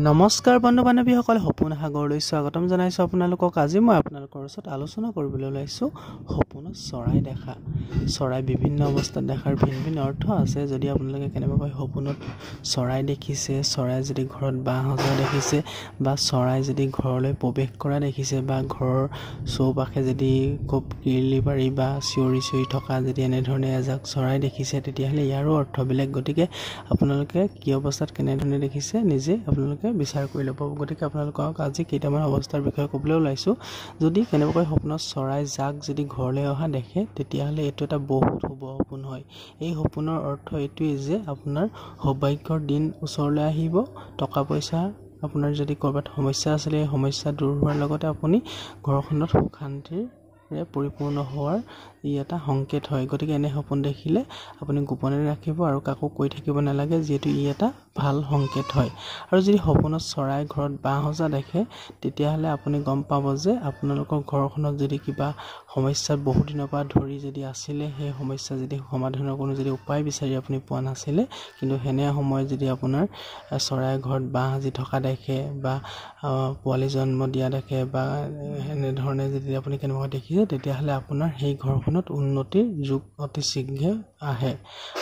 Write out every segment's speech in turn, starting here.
নমস্কাৰ বন্ধু বান্ধৱীসকল, সপোন সাগৰলৈ স্বাগতম জনাইছোঁ আপোনালোকক। আজি মই আপোনালোকৰ ওচৰত আলোচনা কৰিবলৈ ওলাইছোঁ সপোনত চৰাই দেখা। চৰাই বিভিন্ন অৱস্থাত দেখাৰ ভিন ভিন অৰ্থ আছে। যদি আপোনালোকে কেনেবাকৈ সপোনত চৰাই দেখিছে, চৰাই যদি ঘৰত বাঁহ সজা দেখিছে, বা চৰাই যদি ঘৰলৈ প্ৰৱেশ কৰা দেখিছে, বা ঘৰৰ চৌপাশে যদি খুব কিৰিলি পাৰি বা চিঞৰি চিঞৰি থকা যদি এনেধৰণে এজাক চৰাই দেখিছে, তেতিয়াহ'লে ইয়াৰো অৰ্থ বেলেগ। গতিকে আপোনালোকে কি অৱস্থাত কেনেধৰণে দেখিছে নিজে আপোনালোকে বিচাৰ কৰি ল'ব। গতিকে আপোনালোকক আজি কেইটামান অৱস্থাৰ বিষয়ে ক'বলৈ ওলাইছোঁ। যদি কেনেবাকৈ সপোনত চৰাই জাক যদি ঘৰলৈ অহা দেখে, তেতিয়াহ'লে এইটো এটা বহুত শুভ সপোন হয়। এই সপোনৰ অৰ্থ এইটোৱেই যে আপোনাৰ সৌভাগ্যৰ দিন ওচৰলৈ আহিব। টকা পইচা আপোনাৰ যদি ক'ৰবাত সমস্যা আছিলে, এই সমস্যা দূৰ হোৱাৰ লগতে আপুনি ঘৰখনত সুখ শান্তিৰে পৰিপূৰ্ণ হোৱাৰ ই এটা সংকেত হয়। গতিকে এনে সপোন দেখিলে আপুনি গোপনে ৰাখিব আৰু কাকো কৈ থাকিব নালাগে, যিহেতু ই এটা ভাল সংকেত হয়। আৰু যদি সপোনত চৰাই ঘৰত বাঁহ সজা দেখে, তেতিয়াহ'লে আপুনি গম পাব যে আপোনালোকৰ ঘৰখনত যদি কিবা সমস্যা বহুদিনৰ পৰা ধৰি যদি আছিলে, সেই সমস্যা যদি সমাধানৰ কোনো যদি উপায় বিচাৰি আপুনি পোৱা নাছিলে, কিন্তু সেনে সময়ত যদি আপোনাৰ চৰাই ঘৰত বাঁহ সাজি থকা দেখে, বা পোৱালি জন্ম দিয়া দেখে, বা এনেধৰণে যদি আপুনি কেনেবাকৈ দেখিছে, তেতিয়াহ'লে আপোনাৰ সেই ঘৰখনত উন্নতিৰ যুগ অতি শীঘ্ৰে আহে।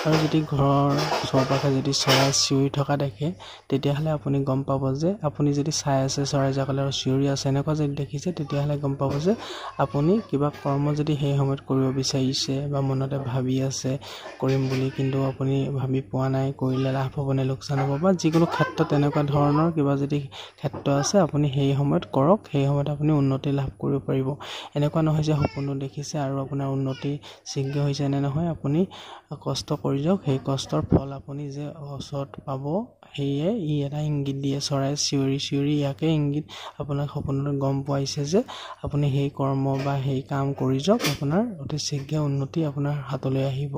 আৰু যদি ঘৰৰ চৌপাশে যদি চৰাই চিঞৰি থকা দেখে, তেতিয়াহ'লে আপুনি গম পাব যে আপুনি যদি চাই আছে চৰাইজাকলে আৰু চিঞৰি আছে, এনেকুৱা যদি দেখিছে, তেতিয়াহ'লে গম পাব যে আপুনি কিবা কৰ্ম যদি সেই সময়ত কৰিব বিচাৰিছে বা মনতে ভাবি আছে কৰিম বুলি, কিন্তু আপুনি ভাবি পোৱা নাই, কৰিলে লাভ হ'ব নে লোকচান হ'ব, বা যিকোনো ক্ষেত্ৰত তেনেকুৱা ধৰণৰ কিবা যদি ক্ষেত্ৰ আছে, আপুনি সেই সময়ত কৰক। সেই সময়ত আপুনি উন্নতি লাভ কৰিব পাৰিব। এনেকুৱা নহয় যে সপোনো দেখিছে আৰু আপোনাৰ উন্নতি শীঘ্ৰ হৈছে, এনে নহয়। আপুনি কষ্ট কৰি যাওক, সেই কষ্টৰ ফল আপুনি যে ওচৰত পাব, সেয়ে ই এটা ইংগিত দিয়ে। চৰাই চিঞৰি চিঞৰি ইয়াকে ইংগিত আপোনাক সপোনত গম পোৱাইছে যে আপুনি সেই কৰ্ম বা সেই কাম কৰি যাওক, আপোনাৰ অতি শীঘ্ৰে উন্নতি আপোনাৰ হাতলৈ আহিব।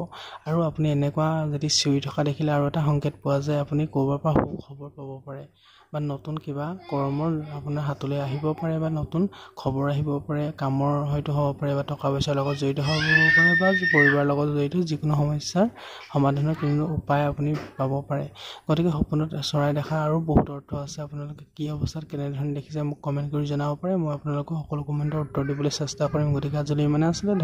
আৰু আপুনি এনেকুৱা যদি চিঞৰি থকা দেখিলে আৰু এটা সংকেত পোৱা যায়, আপুনি ক'ৰবাৰ পৰা খবৰ পাব পাৰে, বা নতুন কিবা কৰ্মৰ আপোনাৰ হাতলৈ আহিব পাৰে, বা নতুন খবৰ আহিব পাৰে, কামৰ হয়তো হ'ব পাৰে, বা টকা পইচাৰ লগত জড়িত হ'ব পাৰে, বা পৰিবাৰৰ লগত জড়িত যিকোনো সমস্যাৰ সমাধানৰ কোনো উপায় আপুনি পাব পাৰে। গতিকে সপোনত চৰাই দেখা আৰু বহুত অৰ্থ আছে। আপোনালোকে কি অৱস্থাত কেনেধৰণে দেখিছে মোক কমেণ্ট কৰি জনাব পাৰে। মই আপোনালোকক সকলো কমেণ্টৰ উত্তৰ দিবলৈ চেষ্টা কৰিম। গতিকে আজিলৈ ইমানে আছিলে।